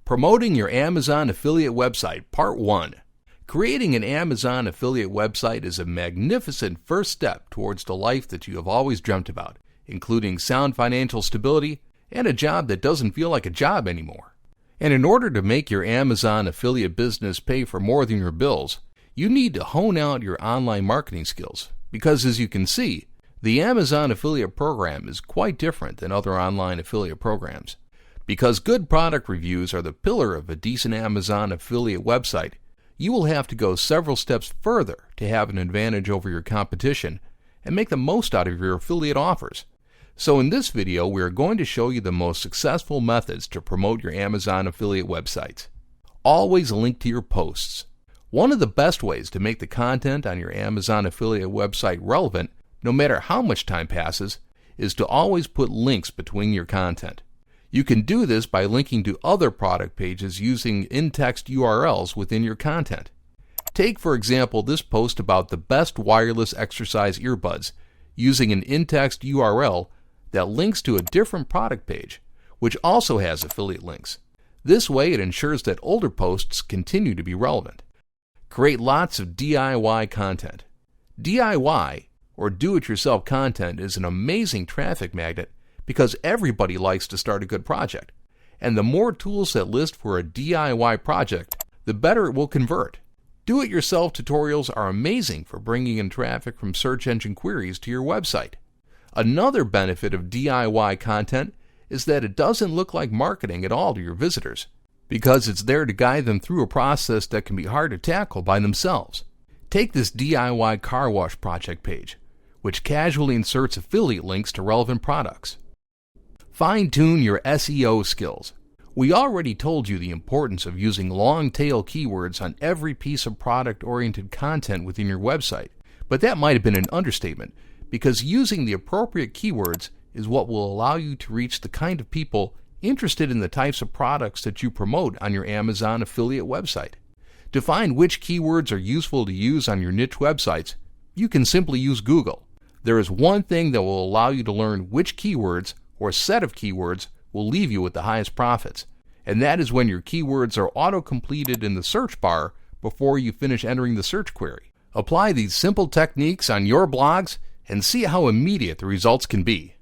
Promoting your Amazon affiliate website, Part 1. Creating an Amazon affiliate website is a magnificent first step towards the life that you have always dreamt about, including sound financial stability and a job that doesn't feel like a job anymore. And in order to make your Amazon affiliate business pay for more than your bills, you need to hone out your online marketing skills, because as you can see, the Amazon affiliate program is quite different than other online affiliate programs. Because good product reviews are the pillar of a decent Amazon affiliate website, you will have to go several steps further to have an advantage over your competition and make the most out of your affiliate offers. So in this video, we are going to show you the most successful methods to promote your Amazon affiliate websites. Always link to your posts. One of the best ways to make the content on your Amazon affiliate website relevant, no matter how much time passes, is to always put links between your content. You can do this by linking to other product pages using in-text URLs within your content. Take, for example, this post about the best wireless exercise earbuds using an in-text URL that links to a different product page, which also has affiliate links. This way it ensures that older posts continue to be relevant. Create lots of DIY content. DIY, or do-it-yourself content, is an amazing traffic magnet because everybody likes to start a good project. And the more tools that list for a DIY project, the better it will convert. Do-it-yourself tutorials are amazing for bringing in traffic from search engine queries to your website. Another benefit of DIY content is that it doesn't look like marketing at all to your visitors, because it's there to guide them through a process that can be hard to tackle by themselves. Take this DIY car wash project page, which casually inserts affiliate links to relevant products. Fine-tune your SEO skills. We already told you the importance of using long-tail keywords on every piece of product-oriented content within your website, but that might have been an understatement, because using the appropriate keywords is what will allow you to reach the kind of people interested in the types of products that you promote on your Amazon affiliate website. To find which keywords are useful to use on your niche websites, you can simply use Google. There is one thing that will allow you to learn which keywords or set of keywords will leave you with the highest profits, and that is when your keywords are auto-completed in the search bar before you finish entering the search query. Apply these simple techniques on your blogs and see how immediate the results can be.